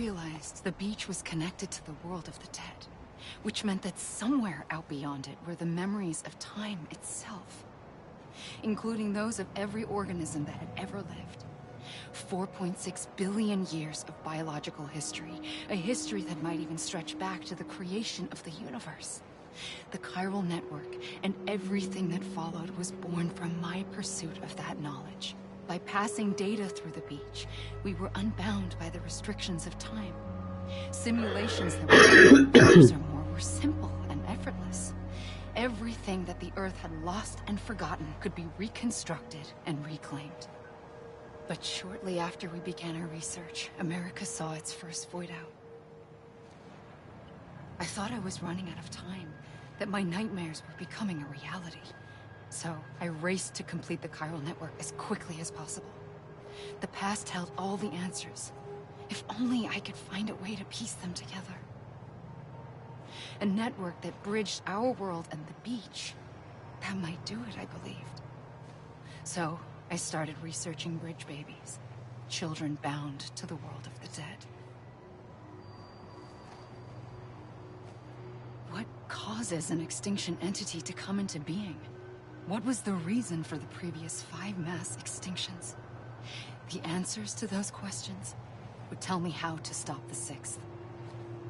realized the beach was connected to the world of the dead, which meant that somewhere out beyond it were the memories of time itself, including those of every organism that had ever lived. 4.6 billion years of biological history, a history that might even stretch back to the creation of the universe. The chiral network and everything that followed was born from my pursuit of that knowledge. By passing data through the beach, we were unbound by the restrictions of time. Simulations that were 2 hours or more were simple and effortless. Everything that the Earth had lost and forgotten could be reconstructed and reclaimed. But shortly after we began our research, America saw its first void out. I thought I was running out of time, that my nightmares were becoming a reality. So I raced to complete the chiral network as quickly as possible. The past held all the answers. If only I could find a way to piece them together. A network that bridged our world and the beach. That might do it, I believed. So I started researching bridge babies, children bound to the world of the dead. What causes an extinction entity to come into being? What was the reason for the previous 5 mass extinctions? The answers to those questions would tell me how to stop the 6th.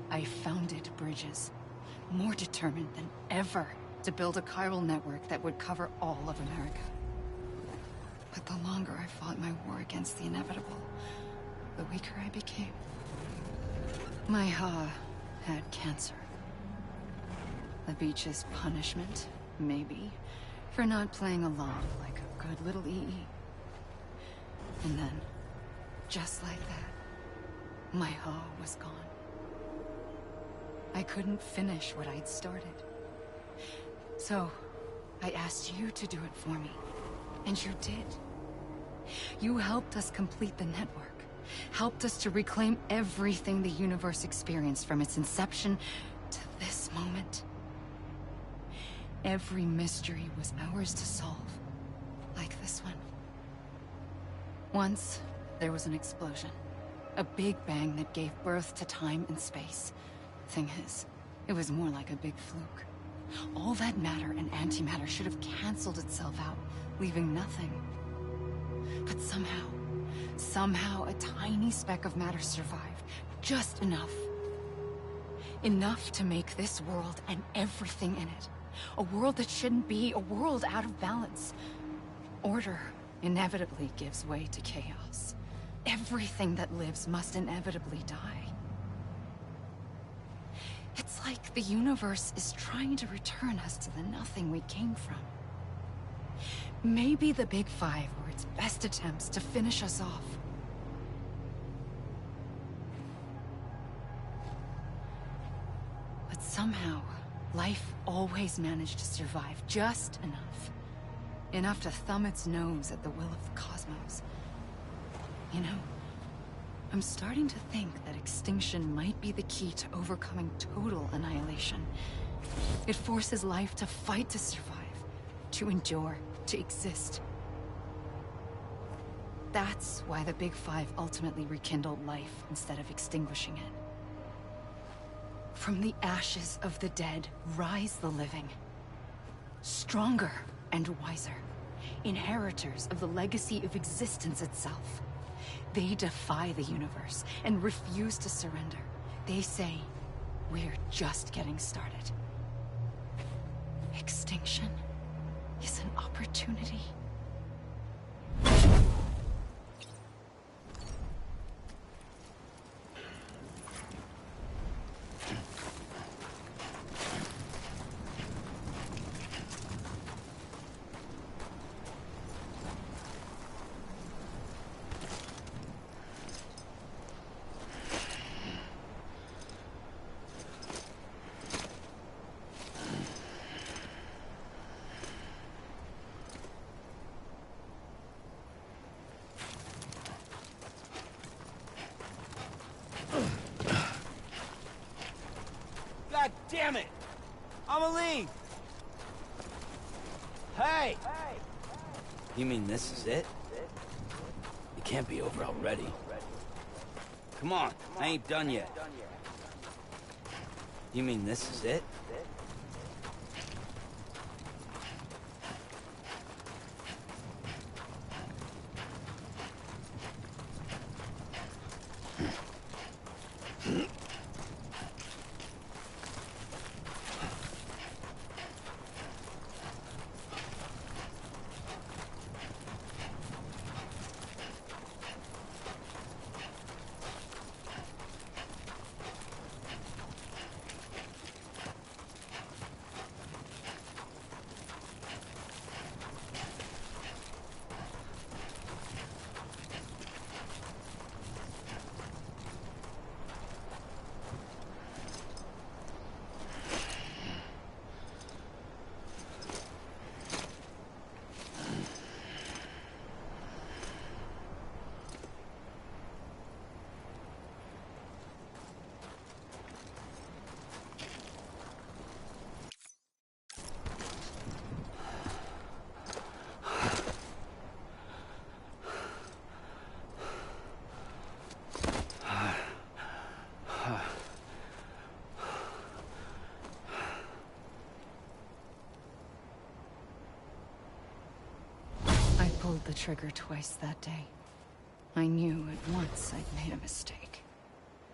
I founded bridges, more determined than ever to build a chiral network that would cover all of America. But the longer I fought my war against the inevitable, the weaker I became. My Ha had cancer. The beach's punishment, maybe, for not playing along like a good little EE. And then, just like that, my Ha was gone. I couldn't finish what I'd started. So, I asked you to do it for me. And you did. You helped us complete the network. Helped us to reclaim everything the universe experienced from its inception to this moment. Every mystery was ours to solve. Like this one. Once, there was an explosion. A big bang that gave birth to time and space. Thing is, it was more like a big fluke. All that matter and antimatter should have canceled itself out, leaving nothing. But somehow a tiny speck of matter survived. Just enough. Enough to make this world and everything in it. A world that shouldn't be, a world out of balance. Order inevitably gives way to chaos. Everything that lives must inevitably die. It's like the universe is trying to return us to the nothing we came from. Maybe the Big Five were its best attempts to finish us off. But somehow, life always managed to survive just enough. Enough to thumb its nose at the will of the cosmos. You know, I'm starting to think that extinction might be the key to overcoming total annihilation. It forces life to fight to survive, to endure, to exist. That's why the Big Five ultimately rekindled life instead of extinguishing it. From the ashes of the dead rise the living. Stronger and wiser. Inheritors of the legacy of existence itself. They defy the universe and refuse to surrender. They say, we're just getting started. Extinction is an opportunity. God damn it! I'ma leave! Hey! You mean this is it? It can't be over already. Come on, I ain't done yet. You mean this is it? I pulled the trigger twice that day. I knew at once I'd made a mistake.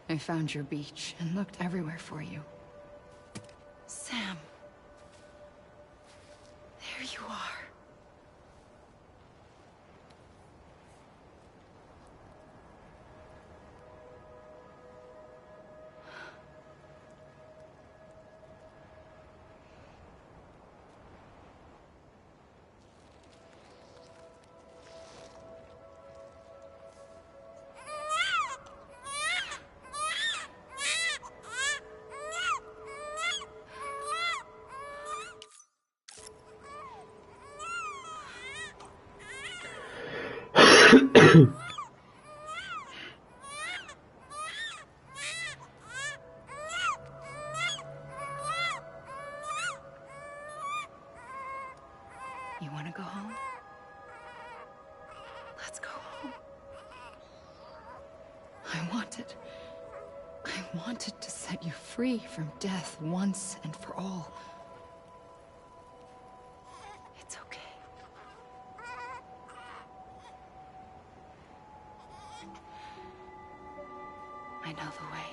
I found your beach and looked everywhere for you. Sam. There you are. You want to go home? Let's go home. I wanted to set you free from death once and for all. It's okay. I know the way.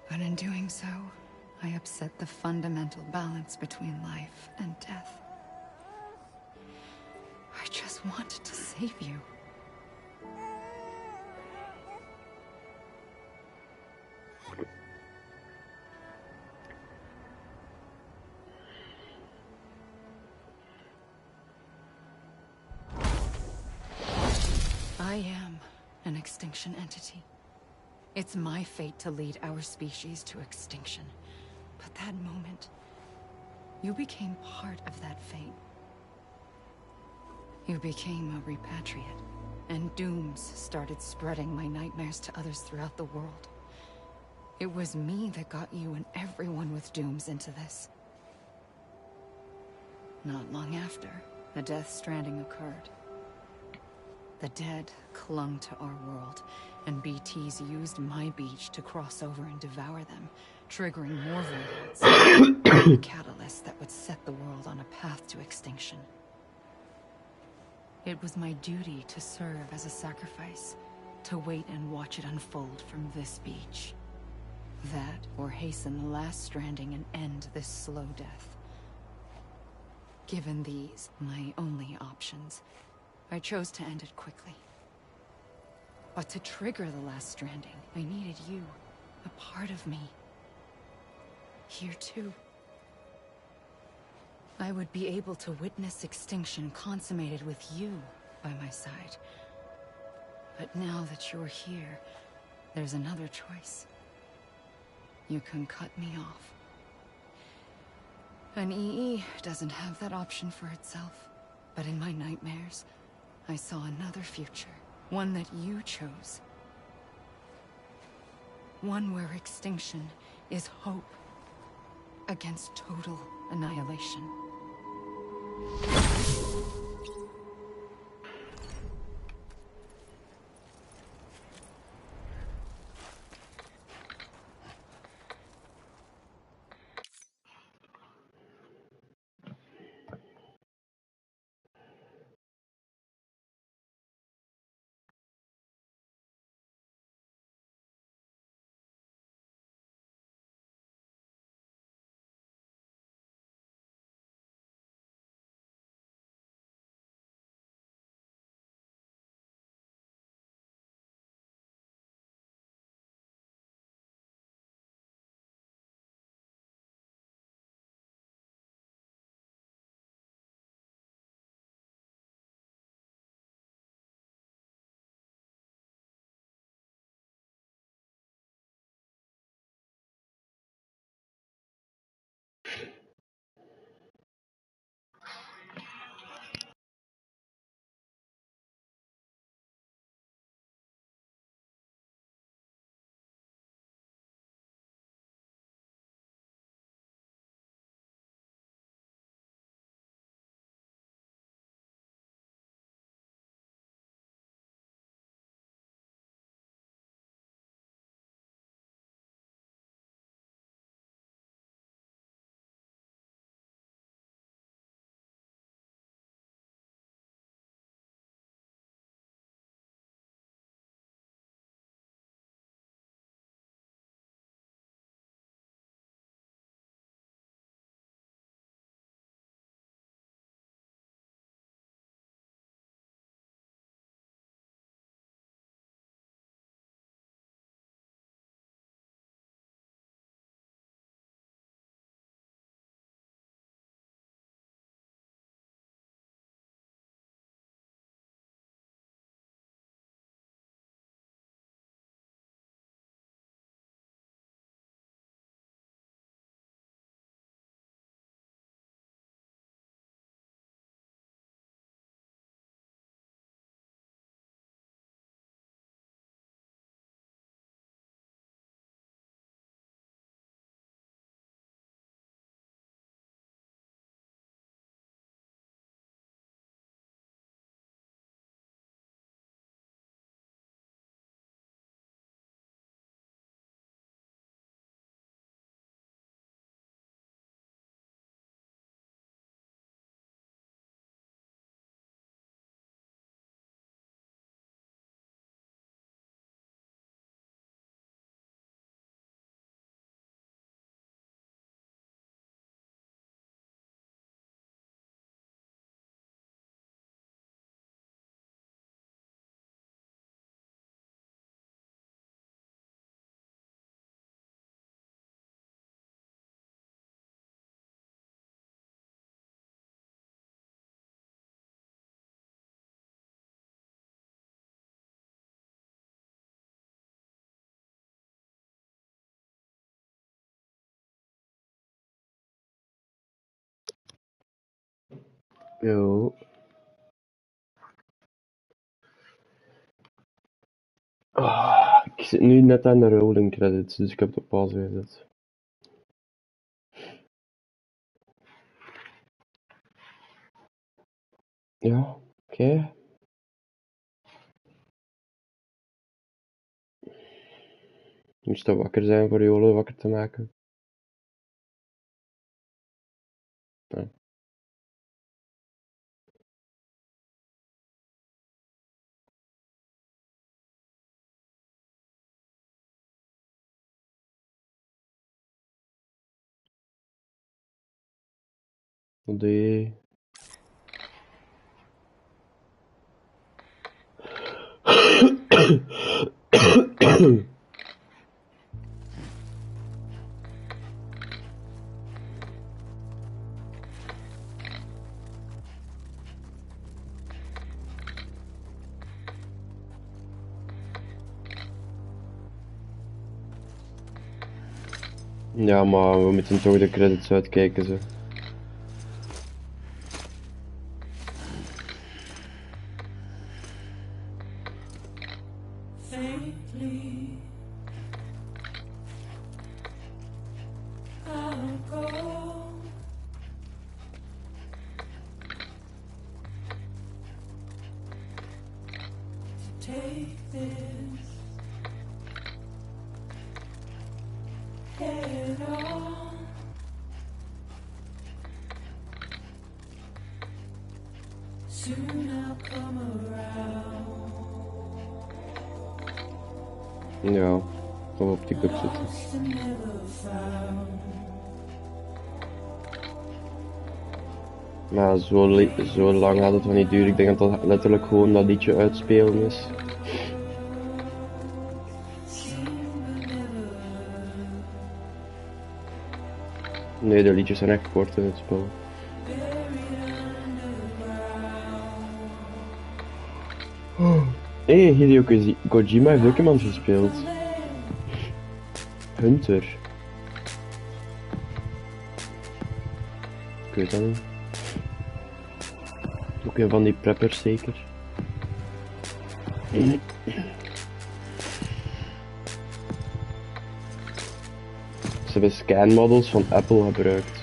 But in doing so, I upset the fundamental balance between life and death. I just wanted to save you. I am an extinction entity. It's my fate to lead our species to extinction. But that moment, you became part of that fate. You became a repatriate, and dooms started spreading my nightmares to others throughout the world. It was me that got you and everyone with dooms into this. Not long after, the Death Stranding occurred. The dead clung to our world, and BTs used my beach to cross over and devour them, triggering more variants, a catalyst that would set the world on a path to extinction. It was my duty to serve as a sacrifice, to wait and watch it unfold from this beach. That, or hasten the last stranding and end this slow death. Given these, my only options, I chose to end it quickly. But to trigger the last stranding, I needed you, a part of me. Here too. I would be able to witness extinction consummated with you by my side. But now that you're here, there's another choice. You can cut me off. An EE doesn't have that option for itself. But in my nightmares, I saw another future. One that you chose. One where extinction is hope against total annihilation. Jo. Ik zit nu net aan de rolling credits, dus ik heb de pauze gezet. Ja, oké. Je moest dan wakker zijn voor Jole wakker te maken. Ja. Wat doe je? Ja, maar we moeten toch de credits uitkijken, zo. Ja, toch op die cup zitten. Maar zo lang gaat het wel niet duren. Ik denk dat dat letterlijk gewoon dat liedje uitspelen is. Nee, de liedjes zijn echt kort in het spel. Hé, Hideo Kojima heeft ook iemand gespeeld. Hunter. Ik weet dat niet. Ook een van die preppers zeker. Ze hebben scanmodels van Apple gebruikt.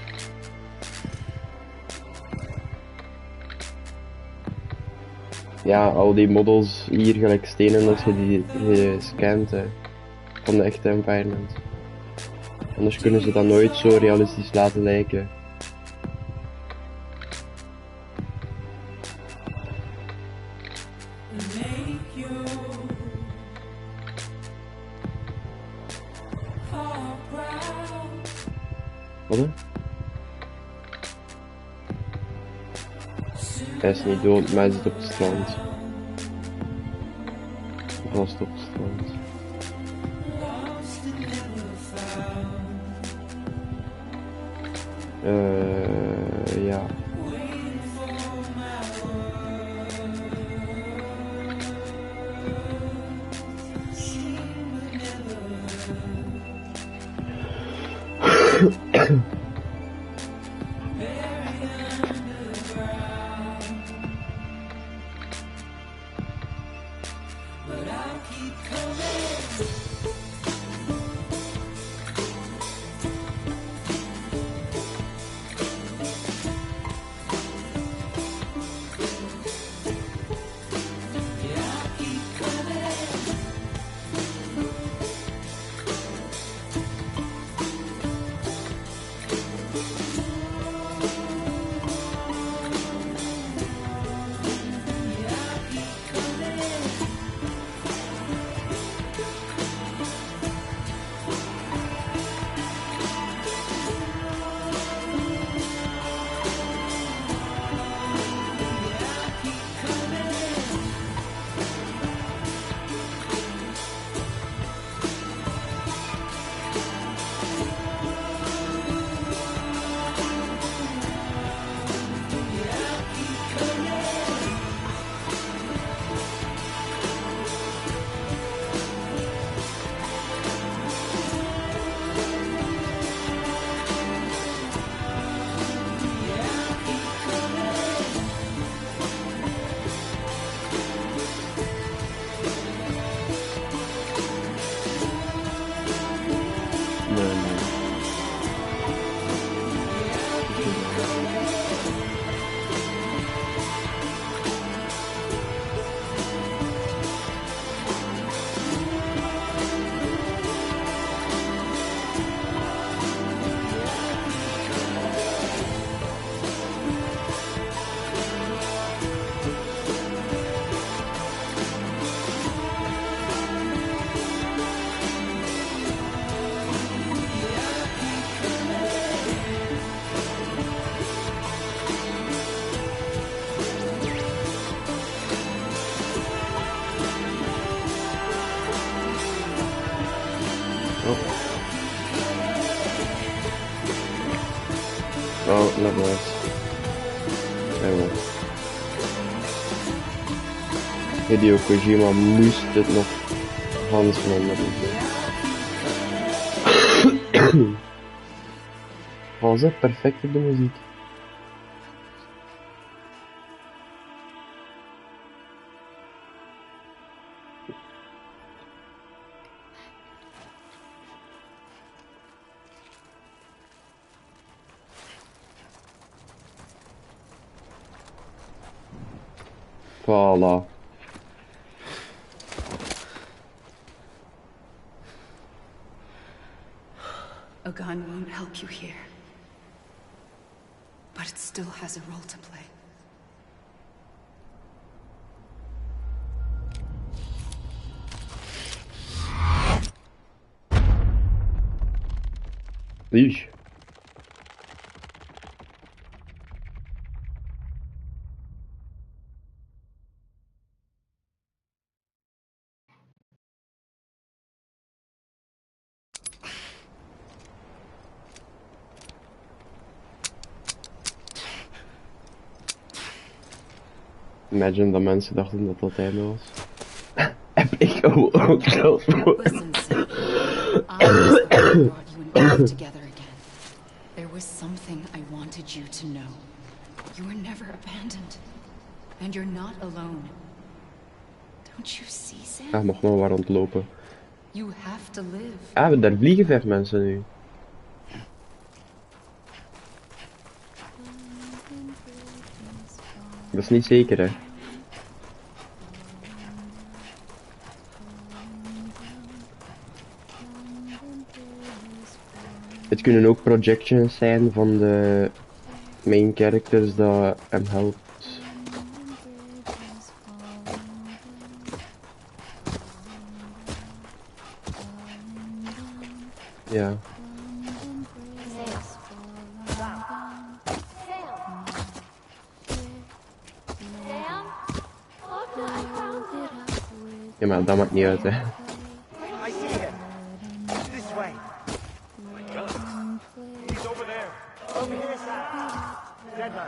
Ja, al die models hier gelijk stenen als je die gescand van de echte environment. Anders kunnen ze dat nooit zo realistisch laten lijken. Wat? Hij is niet dood, maar hij zit op het strand. Vast op het strand. Ja. nice. Ja, Hideo Kojima moest het nog Hans van onder was het perfect op de muziek. Voilà. A gun won't help you here. But it still has a role to play. Lief. Imagine dat mensen dachten dat dat einde was. Heb ik ook zelf voor. Listen, Sam. I was the one who brought you and Eve together again. There was something I wanted you to know. You were never abandoned. And you're not alone. Don't you see, Sam? Ah, mag maar waar rondlopen. You have to live. Ah, daar vliegen 5 mensen nu. Dat is niet zeker, hè. Het kunnen ook projections zijn van de main characters dat hem helpt. Ja. Ja, maar dat maakt niet uit, hè. I see him. This way. My God. He's over there. Over here, Sam. Deadman.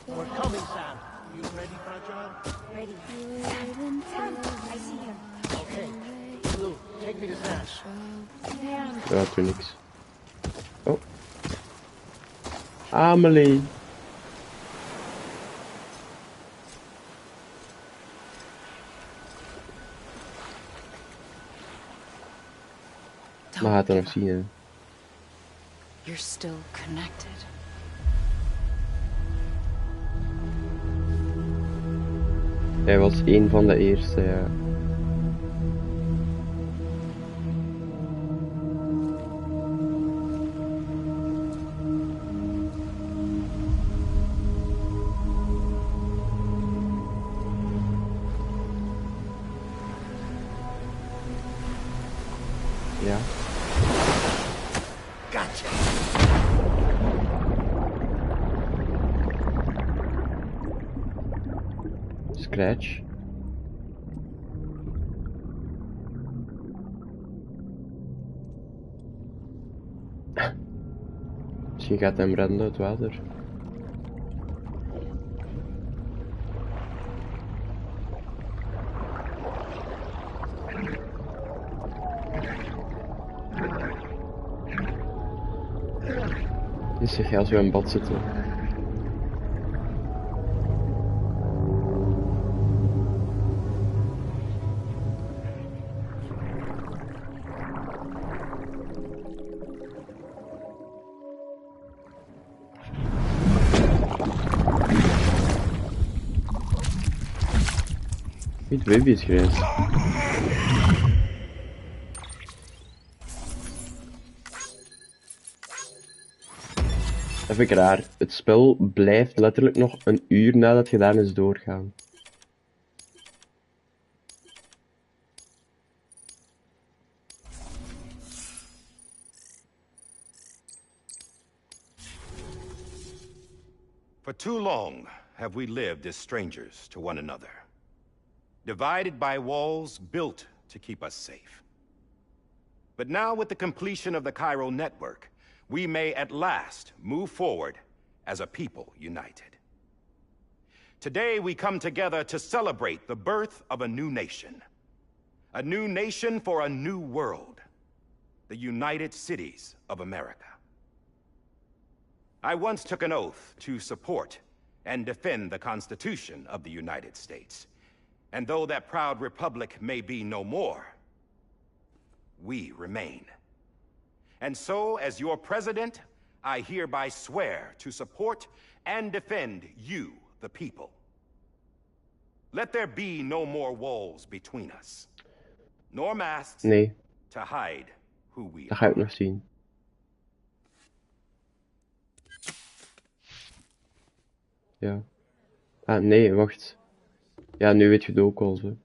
We're coming, Sam. You ready, fragile? Ready. Sam, I see him. Okay. Blue, take me to Sam. Ja, doe niks. Oh. Amelie. Maar gaat er nog zien, hè. You're still connected. Hij was een van de eerste, ja. Ja. Gotcha. Scratch. Misschien gaat hem redden uit het water. Is zeg als we in bad zitten. Niet baby is grijs. Dat vind ik raar. Het spel blijft letterlijk nog een uur nadat het gedaan is doorgaan. For too long have we lived as strangers to one another, divided by walls built to keep us safe. But now with the completion of the Chiral network, we may at last move forward as a people united. Today we come together to celebrate the birth of a new nation. A new nation for a new world. The United Cities of America. I once took an oath to support and defend the Constitution of the United States. And though that proud republic may be no more, we remain. And so, as your president, I hereby swear to support and defend you, the people. Let there be no more walls between us, nor masks Nee, to hide who we dat ga ik are. nog zien. Ja. Ah, nee, wacht. Ja, nu weet je het ook al zo.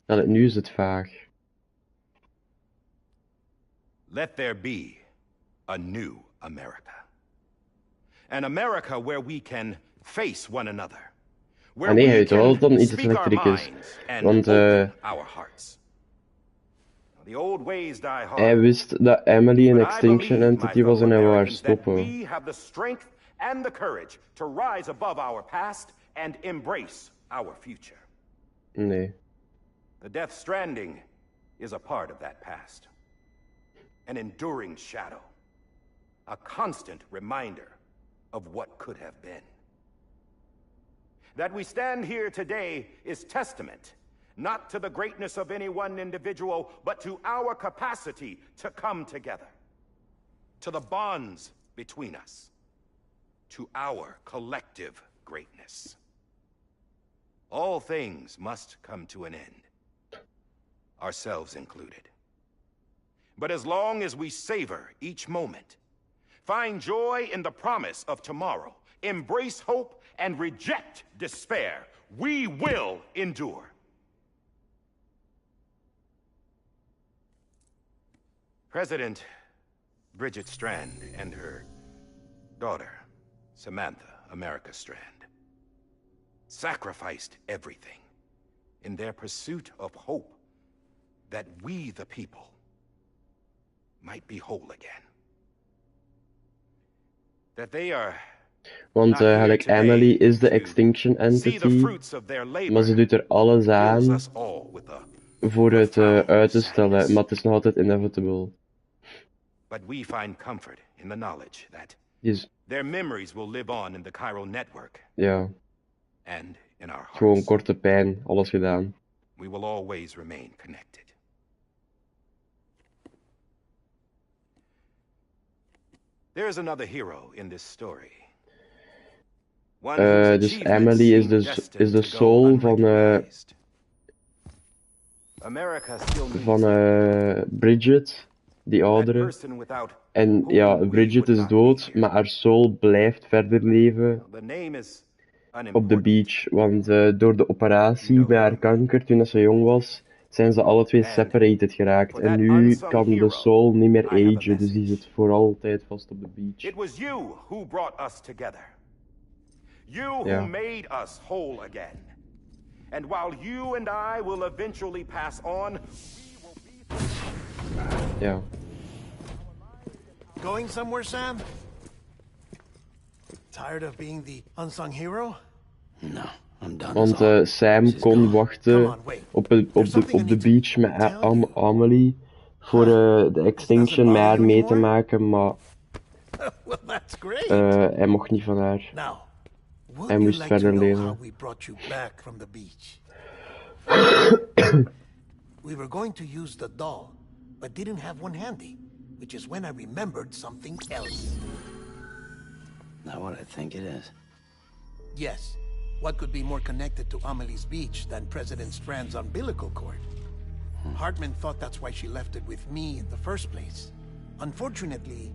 Ja, nu is het vaag. Let there be a new America. An America where we can face one another. Where Ah nee, we hij weet wel can dan iets dat speak our elektrisch is. minds and Want open our hearts. The old ways die hard. hij wist dat Emily een But I Extinction believe, my Entity was en hij fellow wou haar Americans, that stoppen. we have the strength and the courage to rise above our past and embrace our future. Nee. The Death Stranding is a part of that past. An enduring shadow. A constant reminder of what could have been. That we stand here today is testament, not to the greatness of any one individual, but to our capacity to come together. To the bonds between us. To our collective greatness. All things must come to an end. Ourselves included. But as long as we savor each moment, find joy in the promise of tomorrow, embrace hope, and reject despair, we will endure. President Bridget Strand and her daughter, Samantha America Strand, sacrificed everything in their pursuit of hope that we, the people, might be whole again. That they are Want not here gelijk today Emily is de to Extinction see the Entity, fruits of their labor maar ze doet er alles fills aan us all with a voor het profound uit te stellen, sadness. maar het is nog altijd inevitable. But we find comfort in the knowledge that Dus their memories will live on in the chiral network ja, and in our gewoon hearts. korte pijn, alles gedaan. We will always remain connected. There is another hero in this story. One whose Dus achievements Emily is seem de destined to go soul van unrecognized. America still needs Bridget, die that oudere. person without En whom ja, we Bridget would is not be dood, here. maar haar soul blijft verder leven The name is op de unimportant. beach. Want door de operatie bij haar kanker, toen dat ze jong was, zijn ze alle twee separated geraakt. En nu kan de soul niet meer agen, dus die zit voor altijd vast op de beach. It was you who brought us together. You Yeah. who made us whole again. And while you and I will eventually pass on, Ja. Going somewhere, Sam? Tired of being the unsung hero? No, I'm done. Want Sam kon wachten op de beach met Amelie voor de Extinction met haar mee te maken, maar Well, that's great. hij mocht niet van haar. Now, would Hij you moest like verder to know leven. how we brought you back from the beach? We were going to use the doll, but didn't have one handy, which is when I remembered something else. Not what I think it is. Yes, what could be more connected to Amelie's beach than President Strand's umbilical cord? Hartman thought that's why she left it with me in the first place. Unfortunately,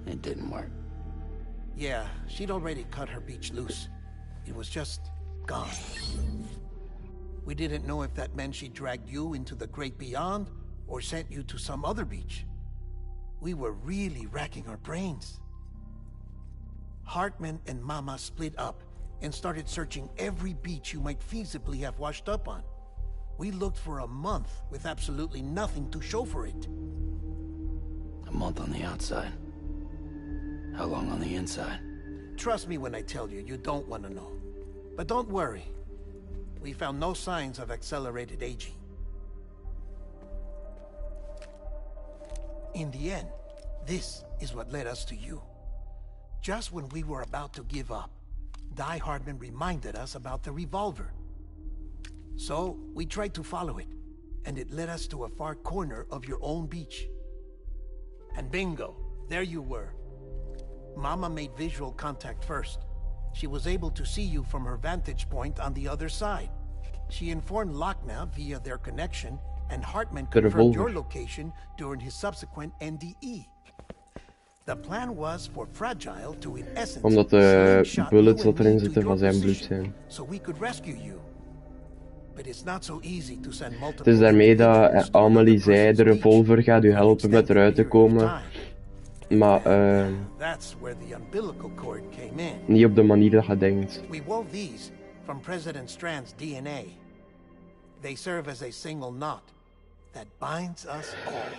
It didn't work. yeah, she'd already cut her beach loose. It was just gone. We didn't know if that meant she dragged you into the great beyond or sent you to some other beach. We were really racking our brains. Hartman and Mama split up and started searching every beach you might feasibly have washed up on. We looked for a month with absolutely nothing to show for it. A month on the outside. How long on the inside? Trust me when I tell you, you don't want to know. But don't worry. We found no signs of accelerated aging. In the end, this is what led us to you. Just when we were about to give up, Die Hardman reminded us about the revolver. So, we tried to follow it, and it led us to a far corner of your own beach. And bingo, there you were. Mama made visual contact first. She was able to see you from her vantage point on the other side. She informed Lochna via their connection, and Hartman confirmed your location during his subsequent NDE. The plan was for Fragile to, in essence, Omdat de slingshot bullets you dat and erin me to zitten your van zijn bloed position, zijn. so we could rescue you. But it's not so easy to send Het multiple is daarmee individuals dat to Amelie another zei, de person's revolver gaat u beach for an helpen met extended eruit te period of komen. time. Maar That's where the umbilical cord came in. niet op de manier dat je denkt. We wove these from President Strand's DNA. They serve as a single knot that binds us all.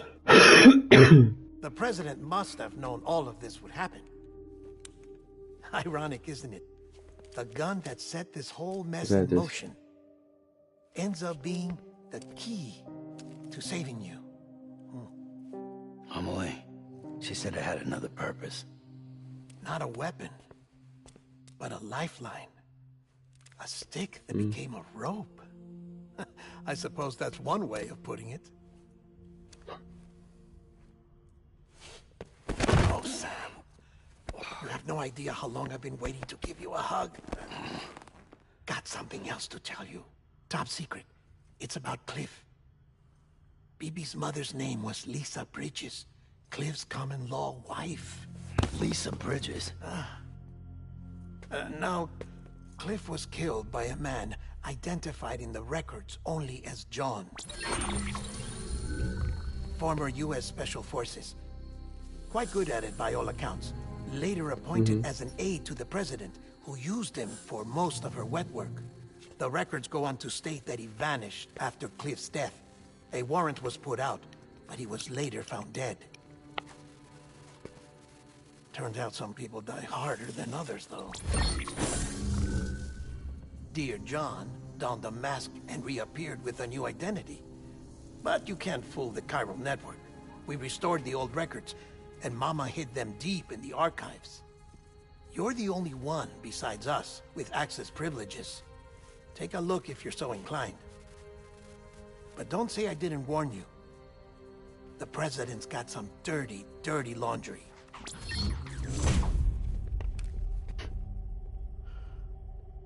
The President must have known all of this would happen. Ironic, isn't it? The gun that set this whole mess in motion ends up being the key to saving you. Amelie, she said it had another purpose. Not a weapon, but a lifeline. A stick that became a rope. I suppose that's one way of putting it. Oh, Sam. You have no idea how long I've been waiting to give you a hug. Got something else to tell you. Top secret. It's about Cliff. BB's mother's name was Lisa Bridges, Cliff's common-law wife. Lisa Bridges? Now, Cliff was killed by a man identified in the records only as John. Former U.S. Special Forces. Quite good at it by all accounts. Later appointed as an aide to the president, who used him for most of her wet work. The records go on to state that he vanished after Cliff's death. A warrant was put out, but he was later found dead. Turns out some people die harder than others, though. Dear John donned a mask and reappeared with a new identity. But you can't fool the chiral network. We restored the old records, and Mama hid them deep in the archives. You're the only one, besides us, with access privileges. Take a look if you're so inclined. But don't say I didn't warn you. The President's got some dirty, dirty laundry.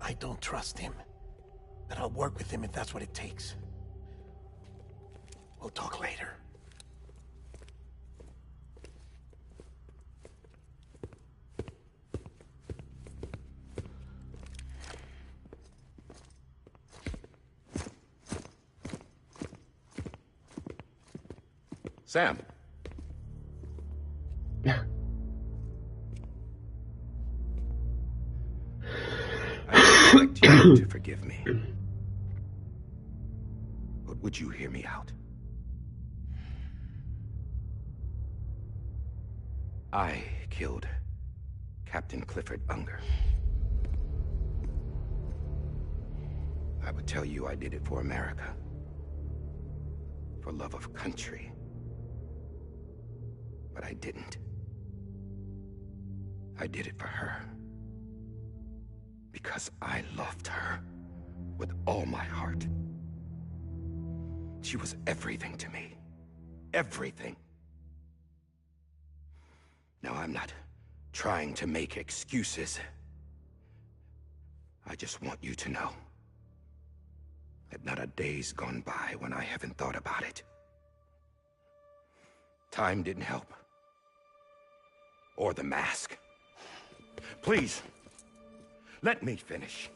I don't trust him, but I'll work with him if that's what it takes. We'll talk later. Sam. I expect you to forgive me. But would you hear me out? I killed Captain Clifford Unger. I would tell you I did it for America. For love of country. But I didn't. I did it for her. Because I loved her with all my heart. She was everything to me. Everything. Now, I'm not trying to make excuses. I just want you to know that not a day's gone by when I haven't thought about it. Time didn't help. Or the mask. Please, let me finish.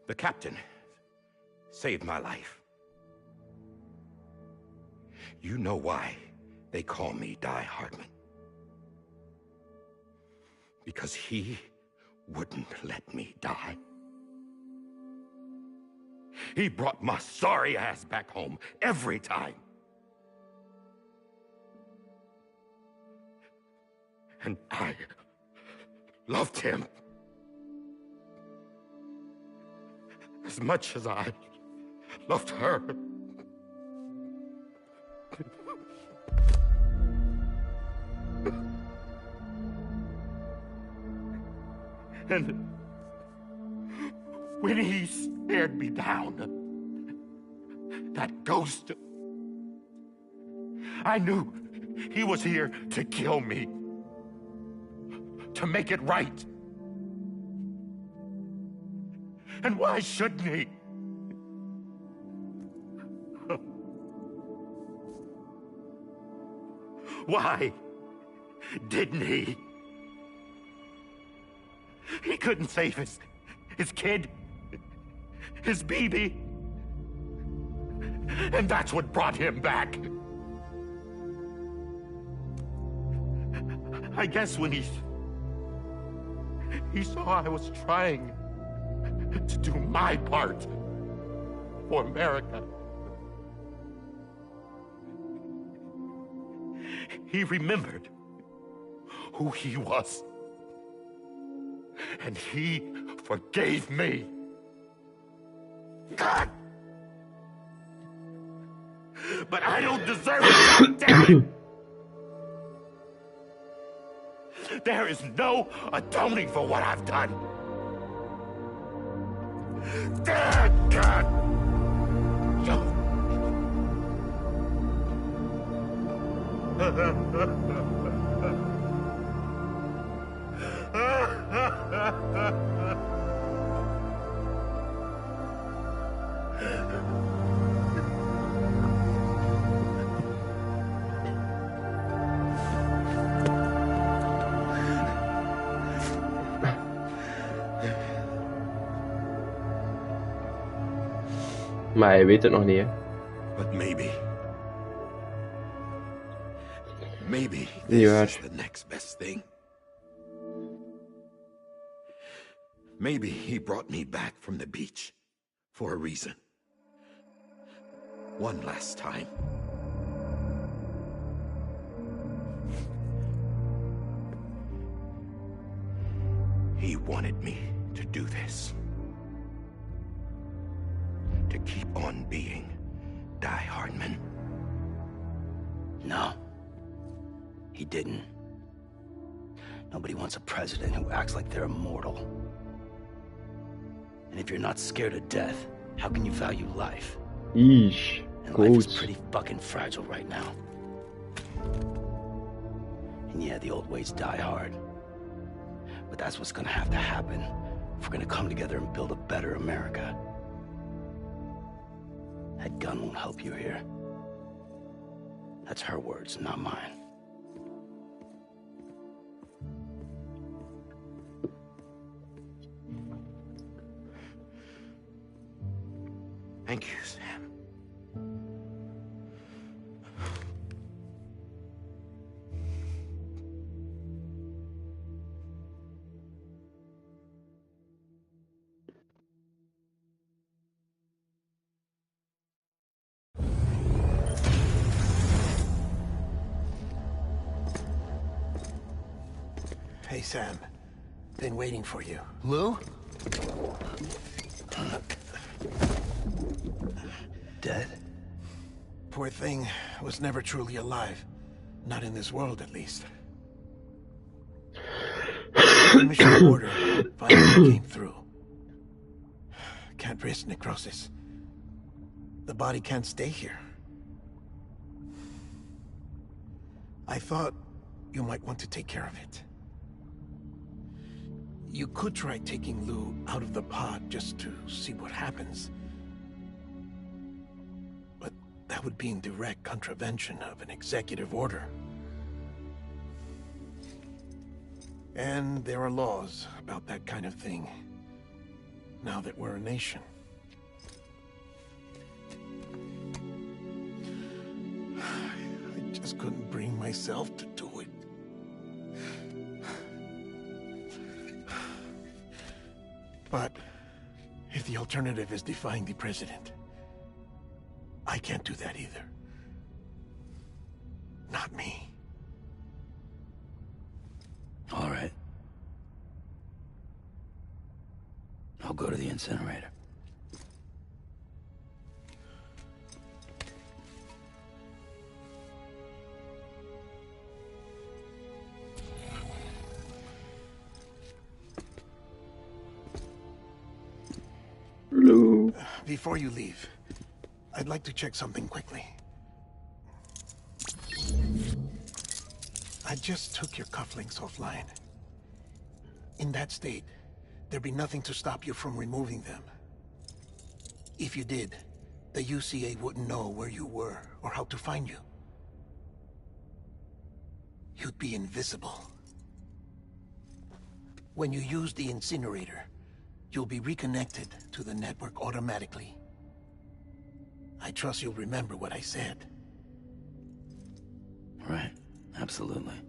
The captain, saved my life. You know why they call me Die Hardman. Because he wouldn't let me die. He brought my sorry ass back home every time. And I loved him as much as I loved her. And when he stared me down, that ghost, I knew he was here to kill me, to make it right. And why shouldn't he? Why didn't he? He couldn't save his kid, his baby. And that's what brought him back. I guess when he saw I was trying to do my part for America, he remembered who he was. And he forgave me. God! But I don't deserve it, damn it! There is no atoning for what I've done. God! Maar hij weet het nog niet, hè. But maybe Yeah. this is the next best thing. Maybe he brought me back from the beach for a reason. One last time. He wanted me to do this. To keep on being Die Hardman. No. He didn't. Nobody wants a president who acts like they're immortal. And if you're not scared of death, how can you value life? Eesh. And life is Goed. pretty fucking fragile right now. And yeah, the old ways die hard. But that's what's gonna have to happen if we're gonna come together and build a better America. That gun won't help you here. That's her words, not mine. Thank you, Sam. Hey, Sam. Been waiting for you. Lou? Dead? Poor thing was never truly alive. Not in this world, at least. The mission order finally came through. Can't risk necrosis. The body can't stay here. I thought you might want to take care of it. You could try taking Lou out of the pod just to see what happens. But that would be in direct contravention of an executive order. And there are laws about that kind of thing, now that we're a nation. I just couldn't bring myself to do it. But if the alternative is defying the president, I can't do that either. Not me. All right. I'll go to the incinerator. Hello. Before you leave, I'd like to check something quickly. I just took your cufflinks offline. In that state, there'd be nothing to stop you from removing them. If you did, the UCA wouldn't know where you were or how to find you. You'd be invisible. When you use the incinerator, you'll be reconnected to the network automatically. I trust you'll remember what I said. Right. Absolutely.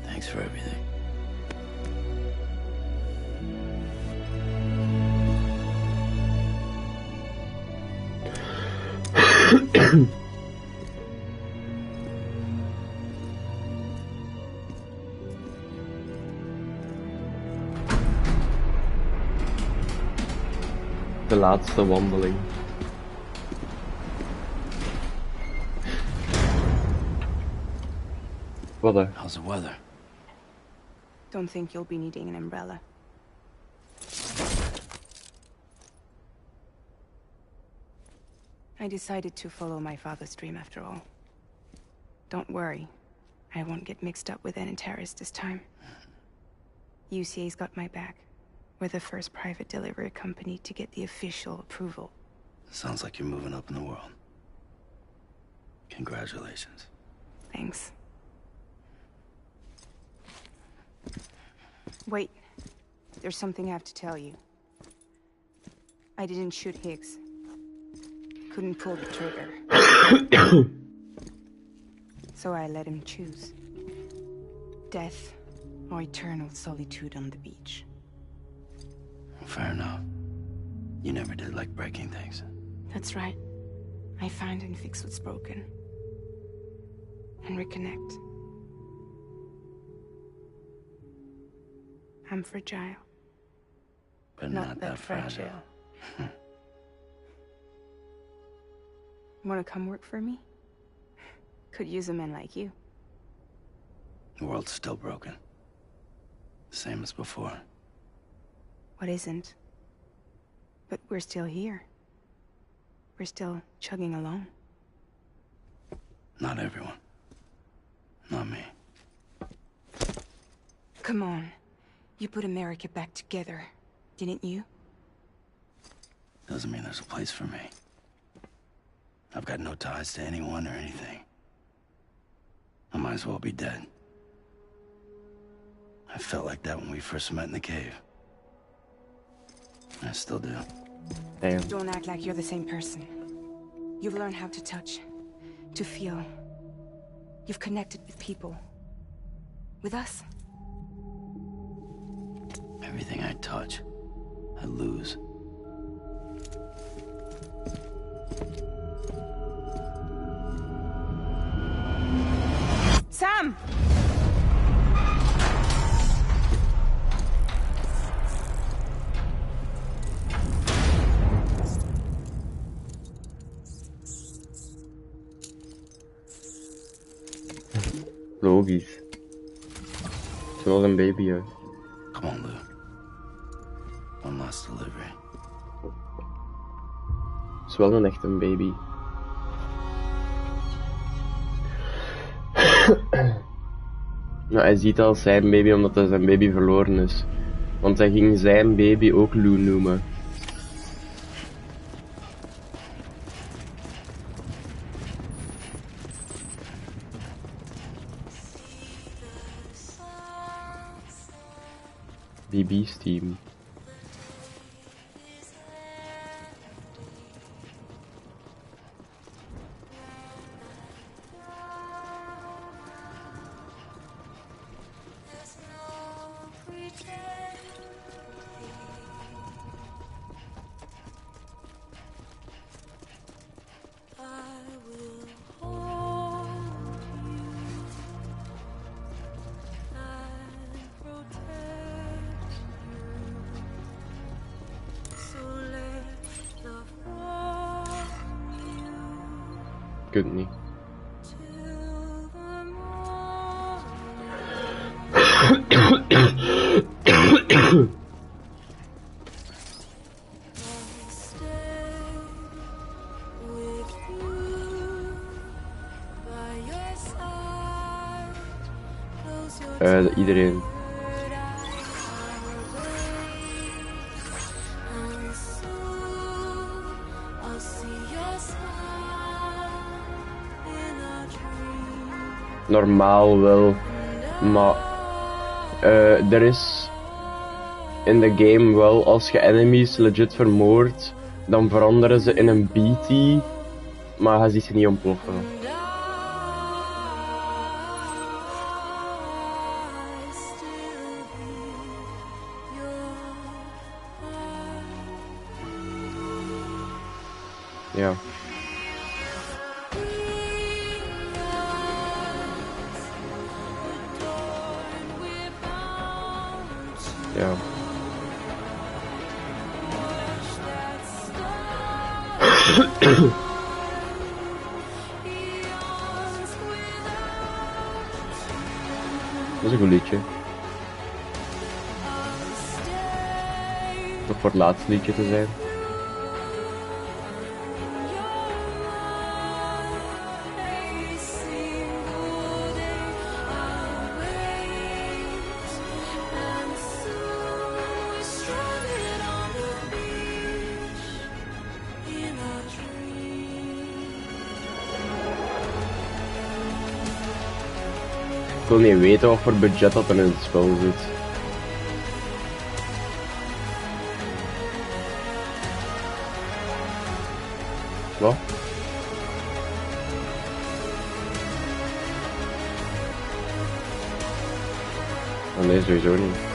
Thanks for everything. De laatste wandeling. Wat hè? How's the weather? Don't think you'll be needing an umbrella. I decided to follow my father's dream after all. Don't worry, I won't get mixed up with any terrorists this time. UCA's got my back. We're the first private delivery company to get the official approval. Sounds like you're moving up in the world. Congratulations. Thanks. Wait. There's something I have to tell you. I didn't shoot Higgs. Couldn't pull the trigger. So I let him choose. Death or eternal solitude on the beach. Fair enough. You never did like breaking things. That's right. I find and fix what's broken. And reconnect. I'm fragile. But not that fragile. Wanna come work for me? Could use a man like you. The world's still broken. Same as before. What isn't? But we're still here. We're still chugging along. Not everyone. Not me. Come on. You put America back together, didn't you? Doesn't mean there's a place for me. I've got no ties to anyone or anything. I might as well be dead. I felt like that when we first met in the cave. I still do. Damn. Don't act like you're the same person. You've learned how to touch, to feel. You've connected with people. With us. Everything I touch, I lose. Sam! Logisch. Zoals een baby, hè. Come on, Lou. One last delivery. Het is wel een echte baby. Nou, hij ziet als zijn baby omdat hij zijn baby verloren is. Want hij ging zijn baby ook Lou noemen. BB's team. Kunt niet. Iedereen. Normaal wel, maar er is in de game wel, als je enemies legit vermoordt, dan veranderen ze in een BT, maar je ziet ze niet ontploffen. Ja. Ja. Dat is een goed liedje. Toch voor het laatste liedje te zijn. Ik wil niet weten wat voor budget dat er in het spel zit. Wat? Oh nee, sowieso niet.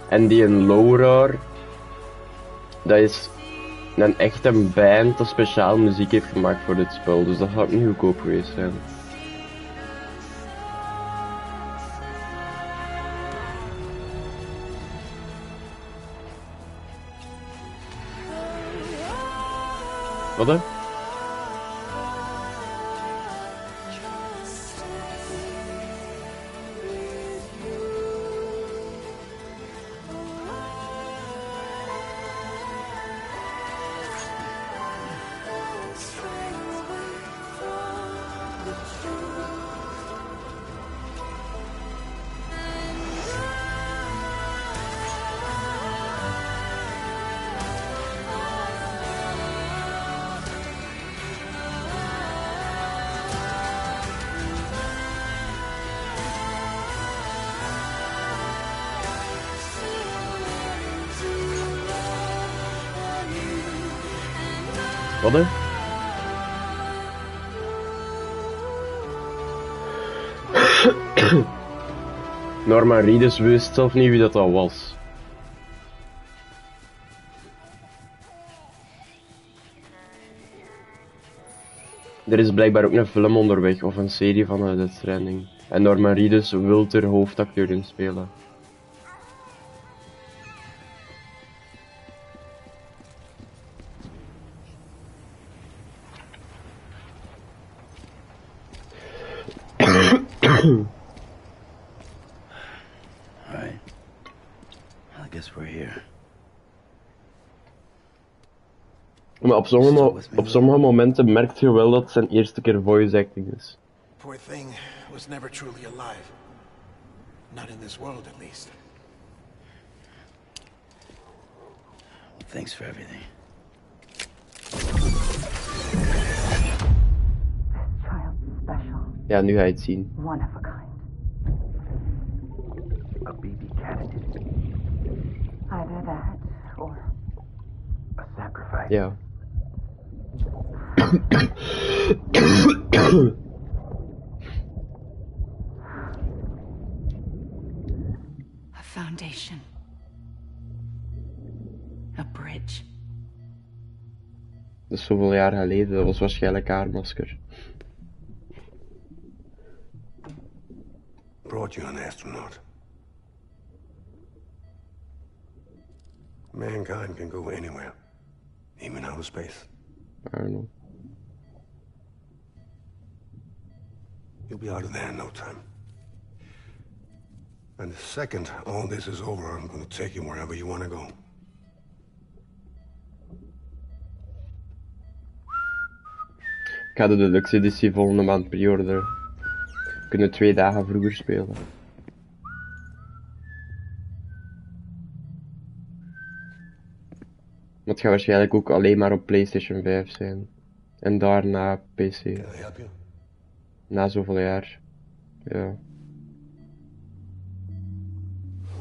En die in Laura, dat is een echte band dat speciaal muziek heeft gemaakt voor dit spel, dus dat gaat niet goedkoop geweest zijn. Wat hè? Wat hè? Norman Reedus wist zelf niet wie dat was. Er is blijkbaar ook een film onderweg, of een serie van de Stranding. En Norman Reedus wil er hoofdacteur in spelen. guess we're here. Maar op sommige momenten merk je wel dat het zijn eerste keer voice acting is. Poor thing was never truly alive. Not in this world, at least. Thanks for everything. Child special. Ja, nu ga je het zien. One of a kind. A BB candidate. Either that or A sacrifice. Ja. a foundation. A bridge. Dat is zoveel jaar geleden, dat was waarschijnlijk haar masker. Brought you an astronaut. Mankind can go anywhere, even outer space. I don't know. You'll be out of there in no time. And the second all this is over, I'm gonna take you wherever you want to go. Ik ga de deluxe editie volgende maand pre-orderen. We kunnen 2 dagen vroeger spelen. Maar het gaat waarschijnlijk ook alleen maar op PlayStation 5 zijn. En daarna PC. Can I help you? Na zoveel jaar. Ja.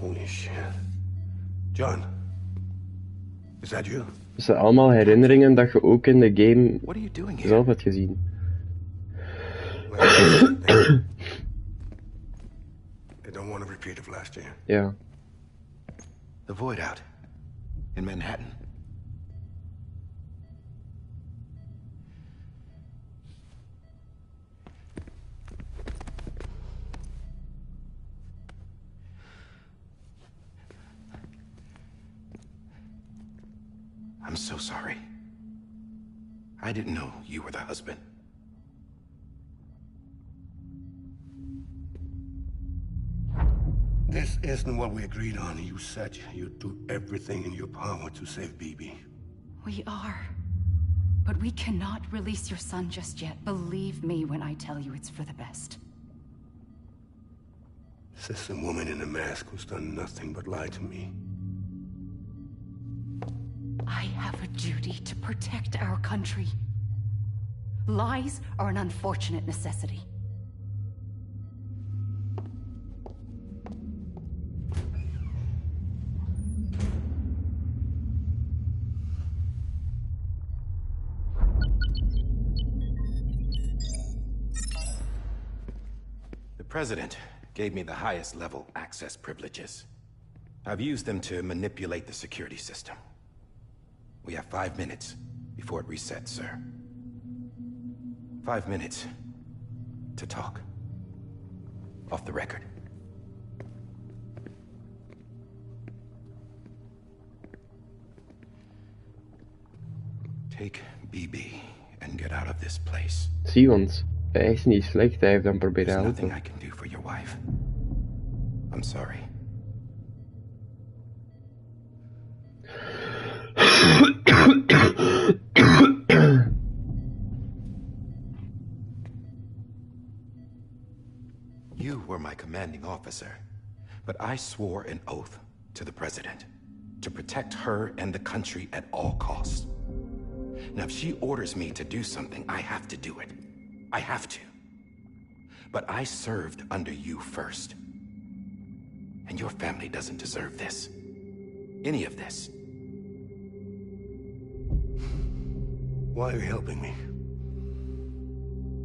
Holy shit. John, is that you? Het zijn allemaal herinneringen dat je ook in de game What are you doing here? zelf hebt gezien. They don't want a repeat of last year. Ja. The Void Out. In Manhattan. I'm so sorry. I didn't know you were the husband. This isn't what we agreed on. You said you'd do everything in your power to save BB. We are. But we cannot release your son just yet. Believe me when I tell you it's for the best. This is a woman in a mask who's done nothing but lie to me. I have a duty to protect our country. Lies are an unfortunate necessity. The President gave me the highest level access privileges. I've used them to manipulate the security system. We have 5 minutes before it resets, sir. 5 minutes to talk. Off the record. Take BB and get out of this place. Zie, want hij is niet slecht, hij heeft dan proberen There's helpen. nothing I can do for your wife. I'm sorry. You were my commanding officer, but I swore an oath to the President to protect her and the country at all costs. Now, if she orders me to do something, I have to do it. I have to. But I served under you first. And your family doesn't deserve this. Any of this. Why are you helping me?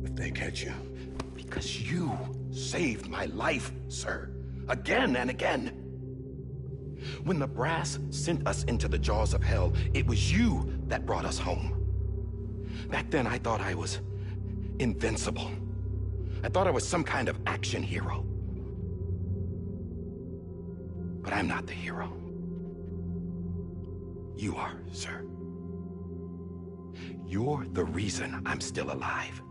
If they catch you. Because you saved my life, sir. Again and again. When the brass sent us into the jaws of hell, it was you that brought us home. Back then, I thought I was invincible. I thought I was some kind of action hero. But I'm not the hero. You are, sir. You're the reason I'm still alive.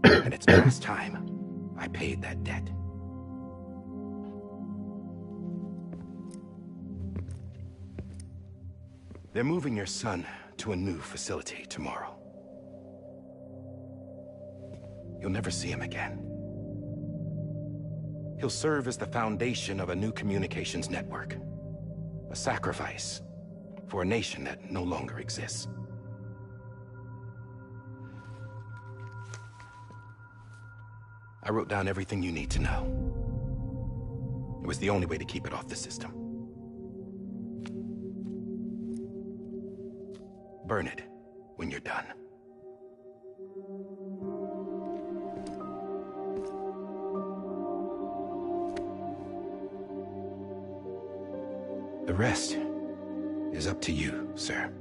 And it's past time I paid that debt. They're moving your son to a new facility tomorrow. You'll never see him again. He'll serve as the foundation of a new communications network. A sacrifice for a nation that no longer exists. I wrote down everything you need to know. It was the only way to keep it off the system. Burn it when you're done. The rest is up to you, sir.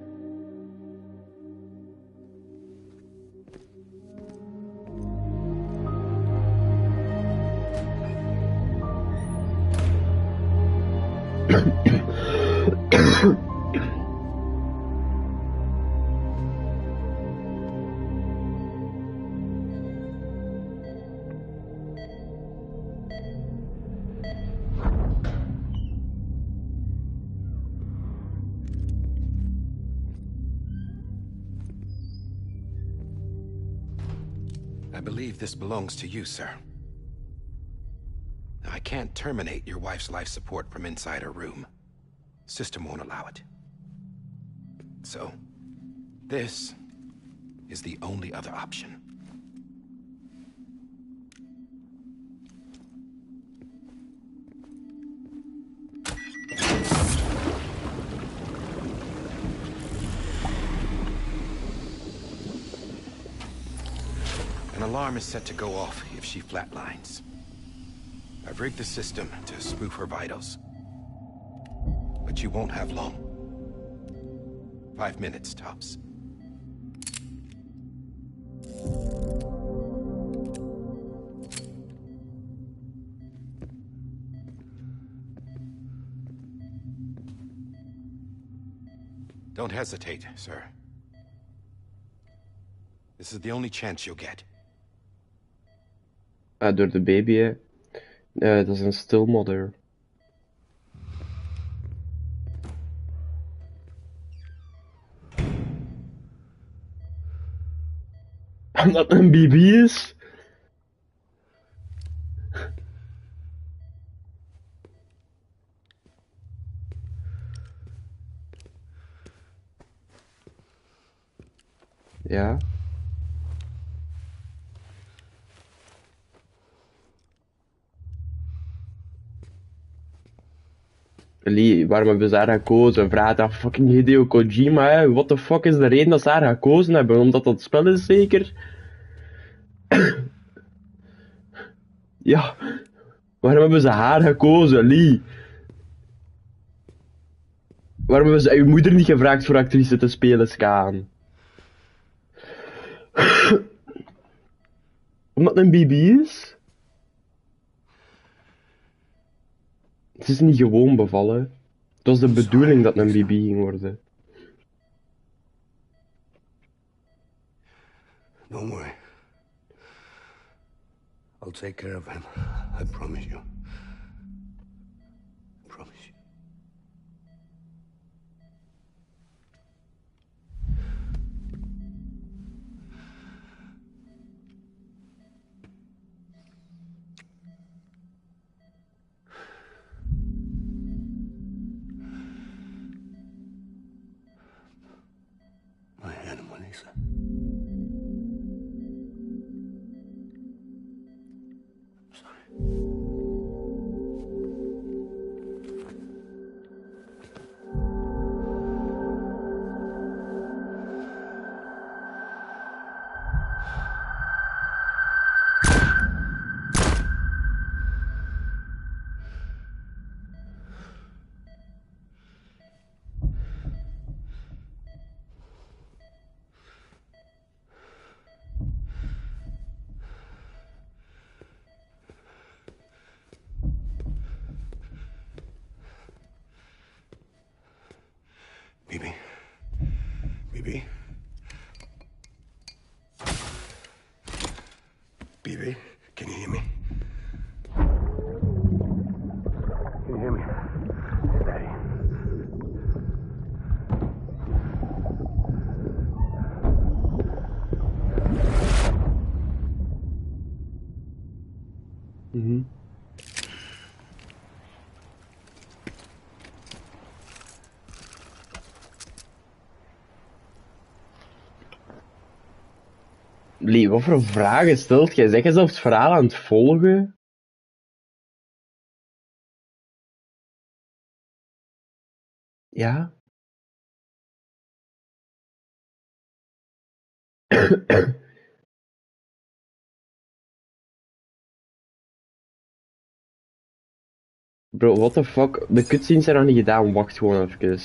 I believe this belongs to you, sir. I can't terminate your wife's life support from inside her room. System won't allow it. So, this is the only other option. An alarm is set to go off if she flatlines. I've rigged the system to spoof her vitals. But you won't have long. 5 minutes, tops. Don't hesitate, sir. This is the only chance you'll get. Ah, door de baby, hè. Dat is een stilmodder. Omdat het een BB is? Ja. Waarom hebben ze haar gekozen? Vraagt aan fucking Hideo Kojima, hè? What the fuck is de reden dat ze haar gekozen hebben? Omdat dat spel is, zeker? Ja. Waarom hebben ze haar gekozen, Lee? Waarom hebben ze uw moeder niet gevraagd voor actrice te spelen, Skaan? Omdat het een BB is? Het is niet gewoon bevallen. Het was de bedoeling dat het een BB ging worden. Don't worry. I'll take care of him. I promise you. I promise you. My animal, Lisa. I'm sorry. Mhm. Lee, wat voor vragen stelt jij? Zeg eens of het verhaal aan het volgen? Ja? Bro, what the fuck? De cutscenes zijn nog niet gedaan, wacht gewoon even.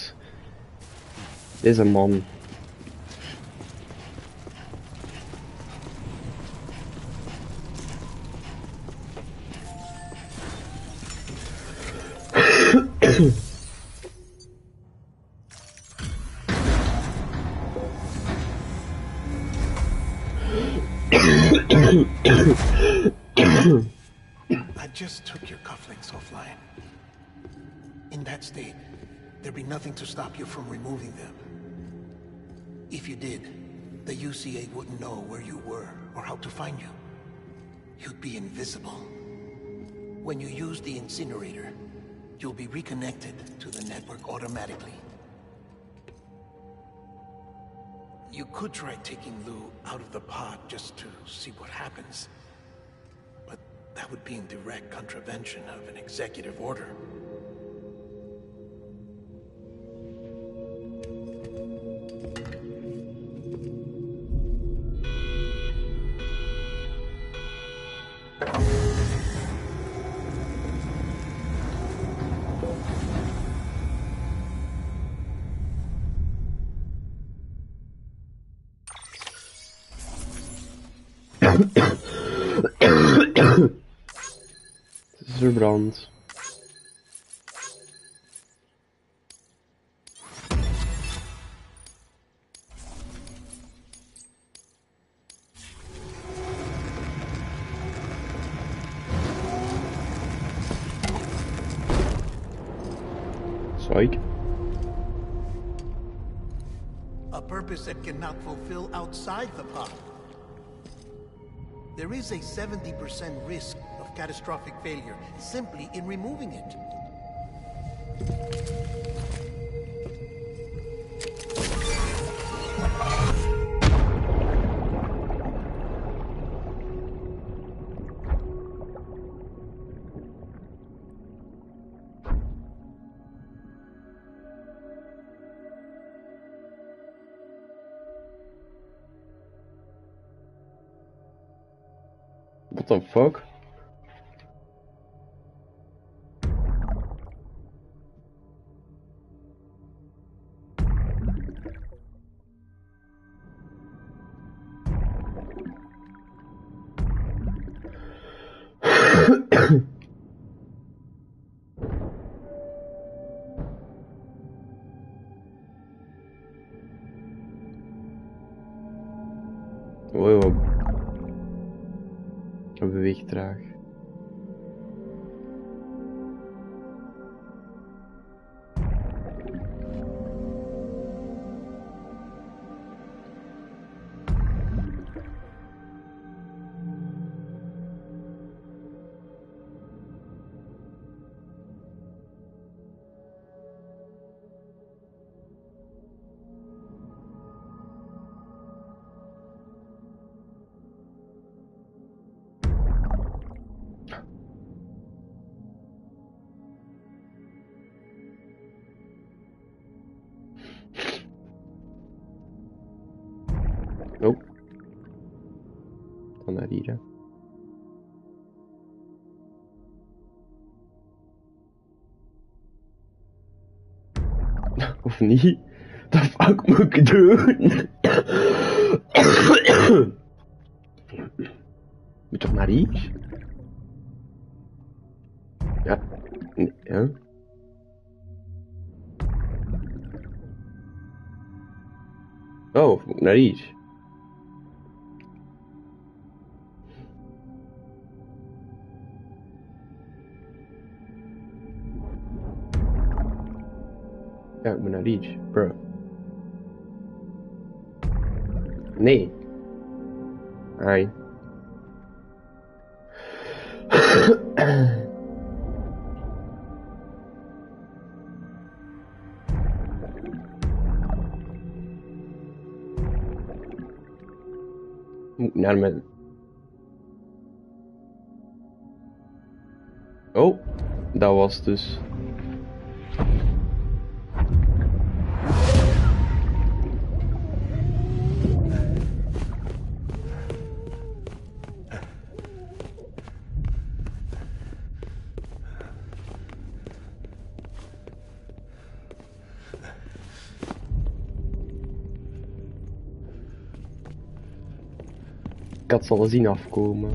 Deze man. I just took your cufflinks offline. In that state, there'd be nothing to stop you from removing them. If you did, the UCA wouldn't know where you were or how to find you. You'd be invisible. When you use the incinerator, you'll be reconnected to the network automatically. You could try taking Lou out of the pod just to see what happens. But that would be in direct contravention of an executive order. Het is verbrand. Psych. A purpose that cannot fulfill outside the pod. There is a 70% risk of catastrophic failure simply in removing it. What the fuck? Oei, wat... Dat beweegt traag. Nope. Dan naar hier, hè. Of niet? The fuck moet ik doen? Moet toch naar hier? Ja. Nee, ja. Oh, moet ik naar hier? Ja, ik moet naar hier, bro. Nee. Ai. Moet naar mijn... Oh, dat was dus. Ik had ze al zien afkomen.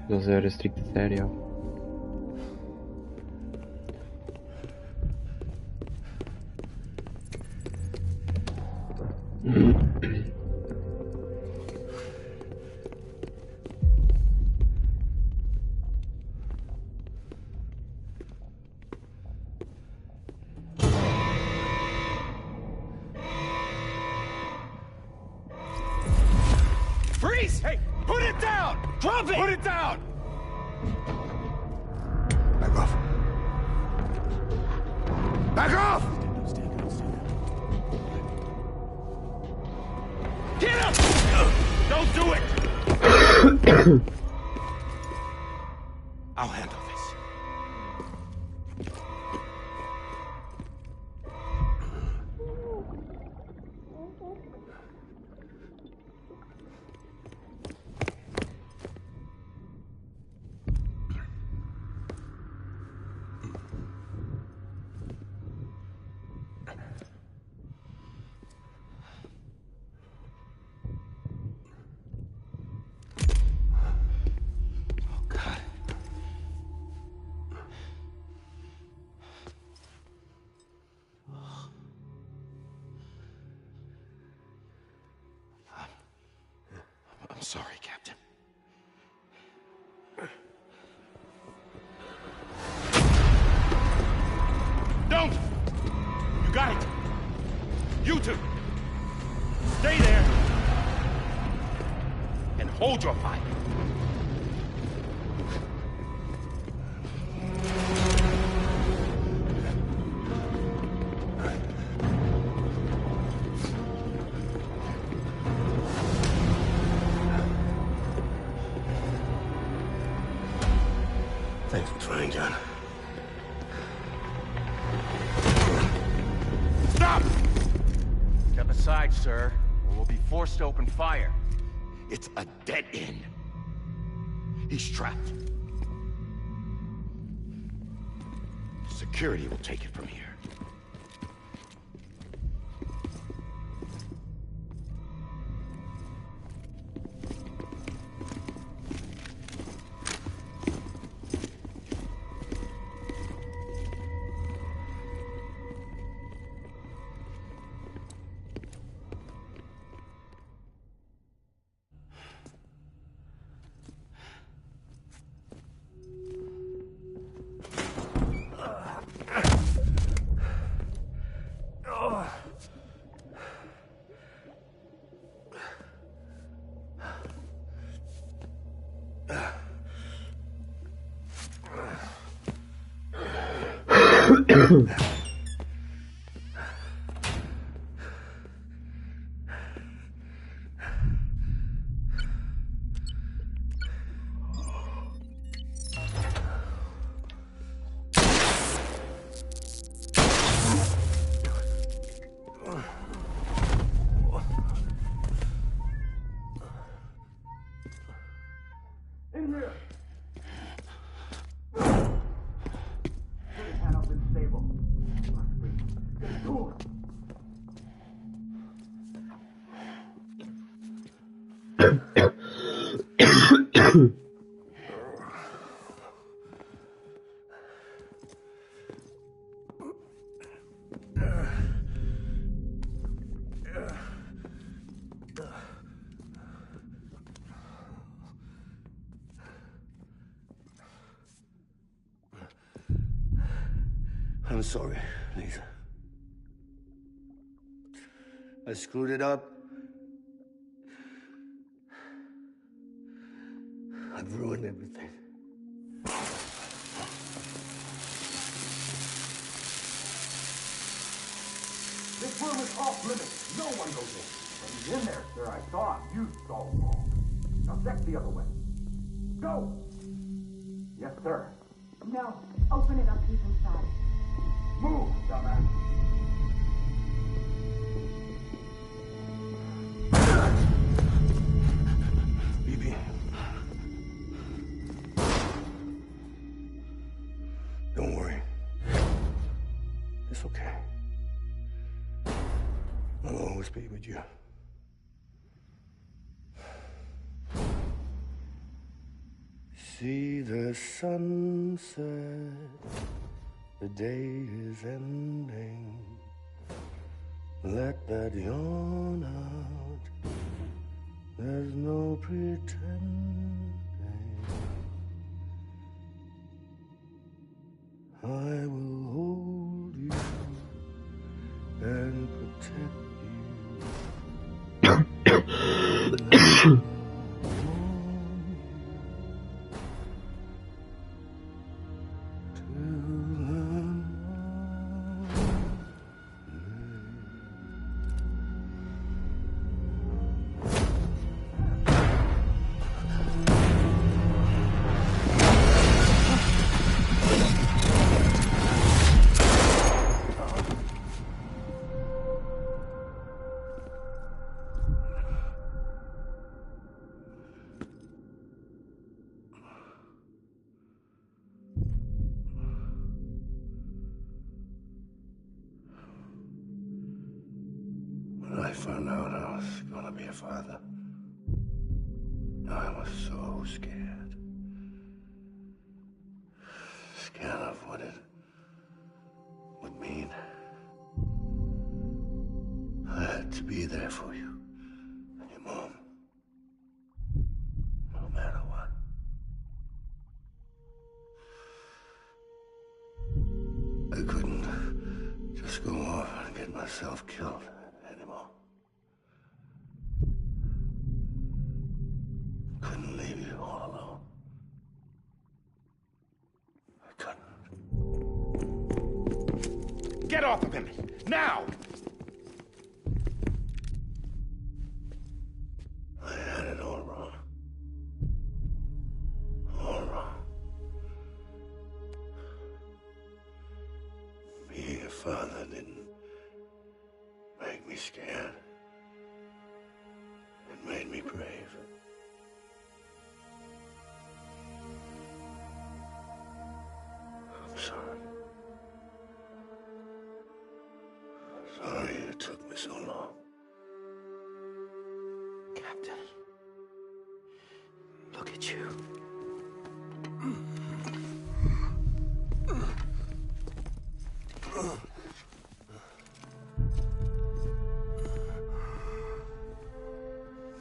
Dat is een restricted area. Freeze! Hey, put it down! Drop it! Put it down! Back off. Back off! Get him! Don't do it! I'll handle this. I'm sorry, Captain. Don't! You got it! You two! Stay there! And hold your fire. Thanks for trying, John. Stop! Step aside, sir, or we'll be forced to open fire. It's a dead end. He's trapped. Security will take it from here. I'm sorry, Lisa. I screwed it up. I've ruined everything. This room is off limits. No one goes in. But he's in there, sir. I saw him. You saw him wrong. Now check the other way. Go! Yes, sir. No. Open it up. He's inside. Move, dumbass. Bibi. Don't worry. It's okay. I'll always be with you. See the sunset, the day is ending. Let that yawn out, there's no pretending. I will hold you and protect you. When I found out I was gonna be a father, I was so scared. Scared of what it would mean. I had to be there for you and your mom, no matter what. I couldn't just go off and get myself killed anymore. Couldn't leave you all alone. I couldn't. Get off of him! Now! I had it all wrong. All wrong. Being a father didn't make me scared. It made me brave. I'm sorry. Sorry it took me so long. Captain, look at you.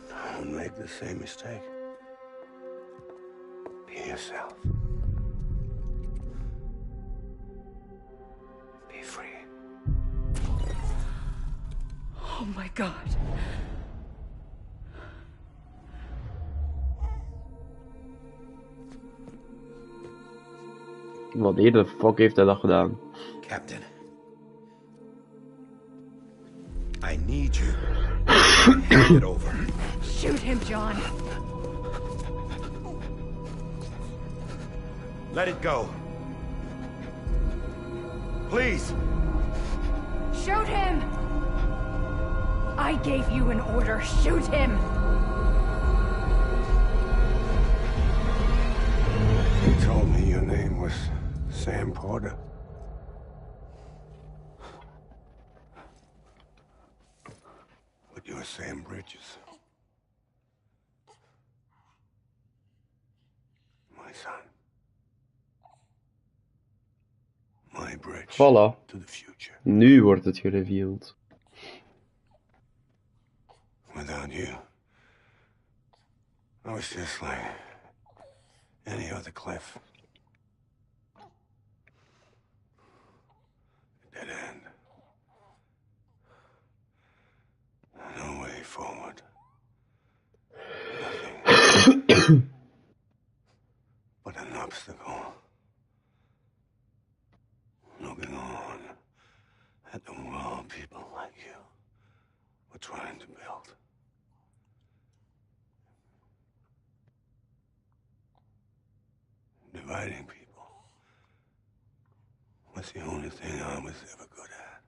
Don't make the same mistake. Be yourself. Be free. Oh my God. Wanneer de fuck heeft hij dat gedaan? Captain. I need you. Hand it over. Shoot him, John. Let it go. Please. Shoot him! I gave you an order. Shoot him! You told me your name was Sam Porter. But you're Sam Bridges. My son. My bridge Voilà. to the future. Nu wordt het gereveeld. Without you, I was just like any other Cliff. Dead end. No way forward. Nothing. But an obstacle. Looking on at the world people like you were trying to build. Dividing people was the only thing I was ever good at.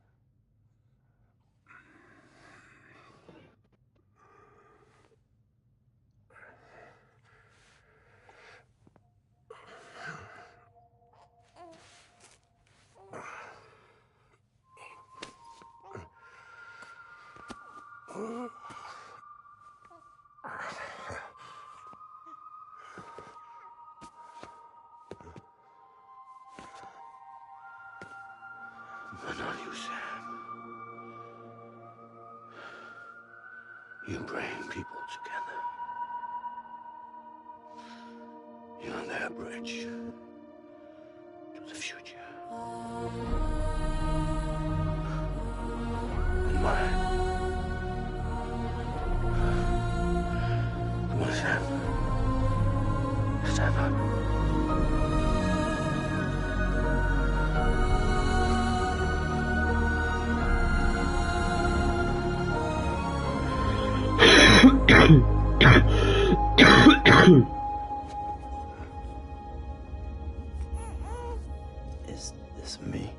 But not you, Sam. You bring people together. You're their bridge to the future. And mine. Come on, Sam. Stand up. Is this me?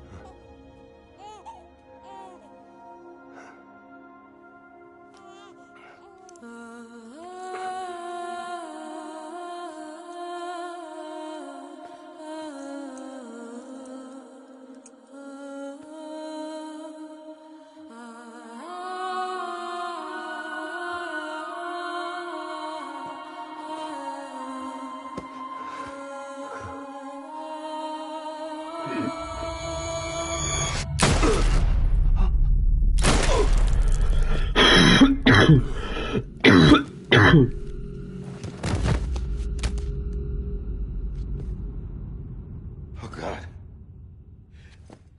Oh, God.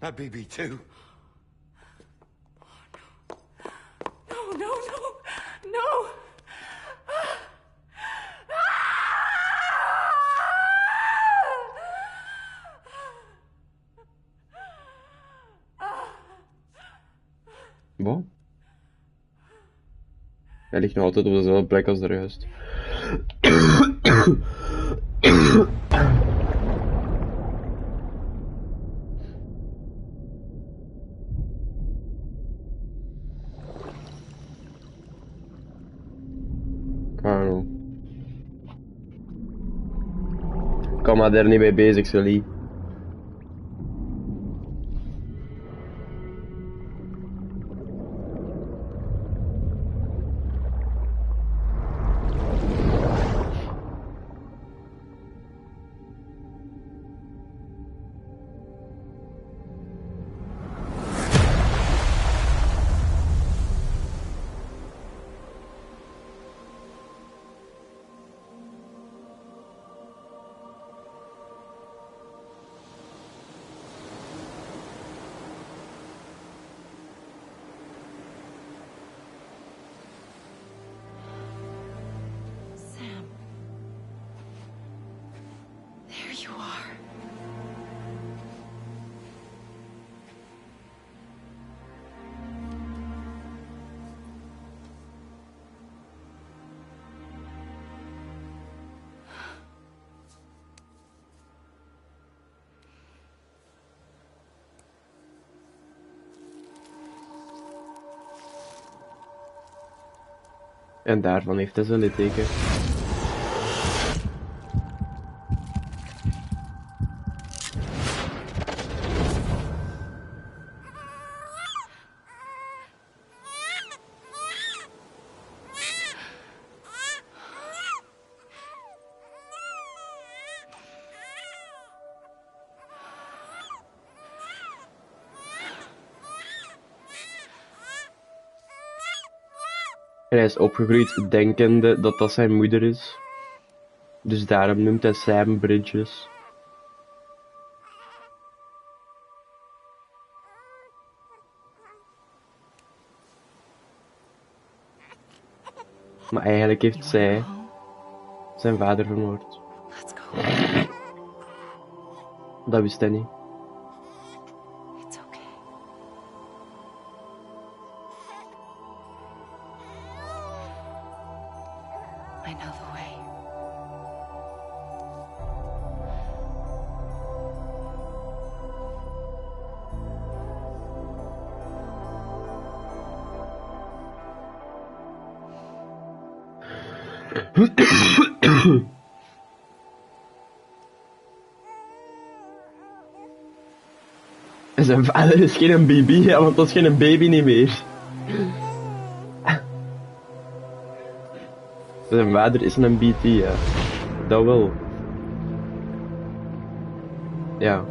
Not BB2. No, no, no, no. Wat? Hij ligt nog altijd op dezelfde plek als de rest. Carlo. Kom maar daar niet mee bezig, Sully. Sam. There you are. En daarvan heeft hij zijn litteken. En hij is opgegroeid denkende dat dat zijn moeder is. Dus daarom noemt hij Sam Bridges. Maar eigenlijk heeft You wanna zij go home? zijn vader vermoord. Let's go. Dat wist hij niet. It's okay. I know the way. Zijn vader is geen baby, ja, want dat is geen baby niet meer. Zijn vader is een BT, ja. Dat wel. Ja.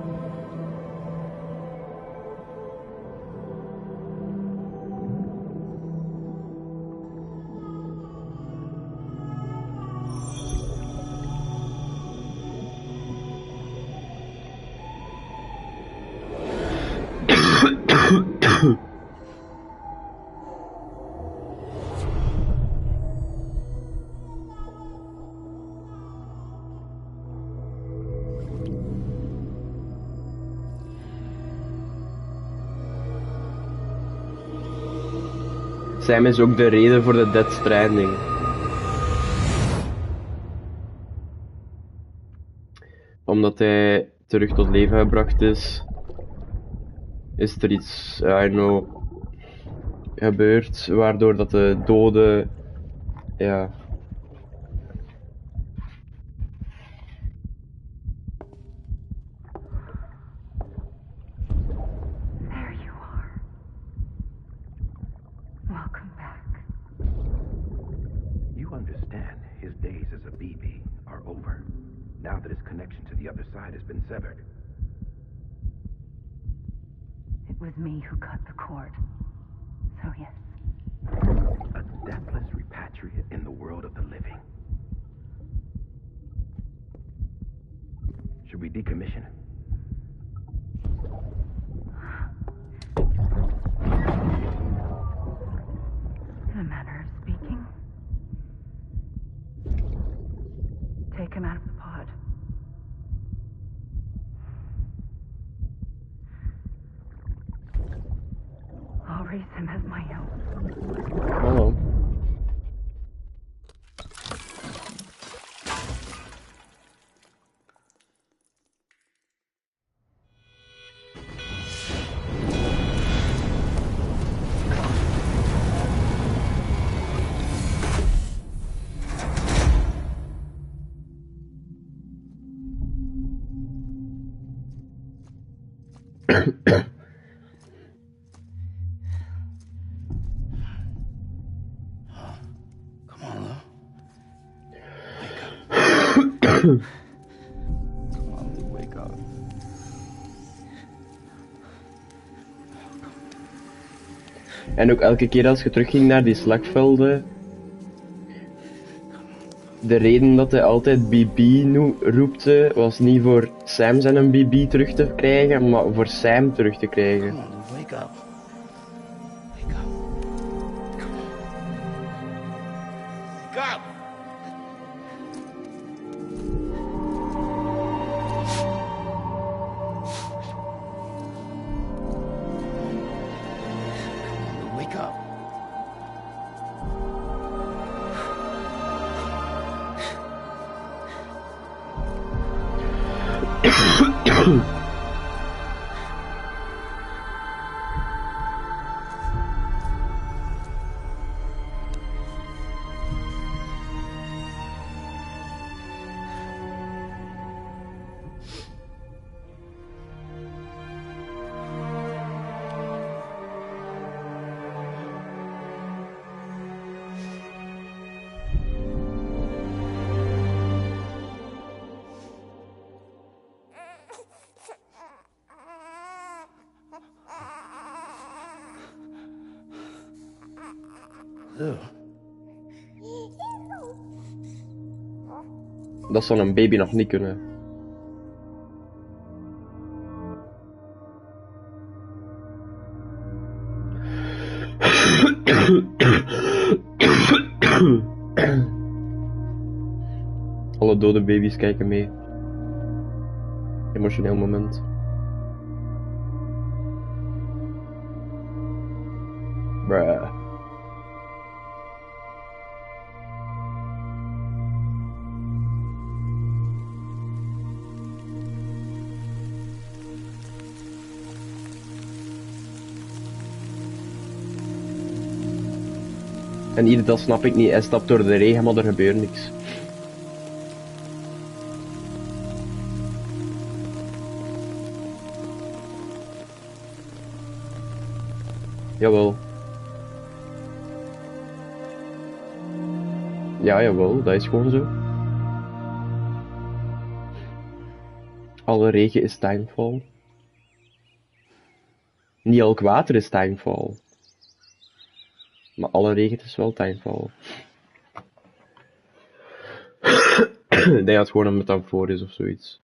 Sam is ook de reden voor de Dead Stranding. Omdat hij terug tot leven gebracht is, is er iets, I know, gebeurd, waardoor dat de doden, ja... There you are. Welcome back. You understand his days as a BB are over, now that his connection to the other side has been severed. It was me who cut the cord. So yes. A deathless repatriate in the world of the living. Should we decommission him? In a manner of speaking. Take him out of the pod. I'll raise him as my own. Hallo. Come on, Lou. Come on, Lou, wake up. En ook elke keer als je terugging naar die slagvelden, de reden dat hij altijd BB roepte, was niet voor Sam zijn een BB terug te krijgen, maar voor Sam terug te krijgen. Come on, Lou, wake up. Wake up. Come on. Wake up! Come on, Lou, wake up. Lou. Dat zou een baby nog niet kunnen. Alle dode baby's kijken mee. Emotioneel moment. Bruh. En hier, dat snap ik niet. Hij stapt door de regen, maar er gebeurt niks. Jawel. Ja, jawel, dat is gewoon zo. Alle regen is timefall. Niet elk water is timefall. Maar alle regen is wel timefall. Ik denk dat het gewoon een metafoor is of zoiets.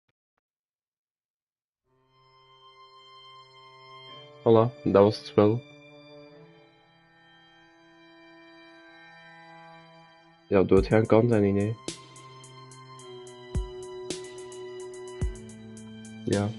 Voilà, dat was het spel. Ja, doodgaan kan dat niet, nee. Ja.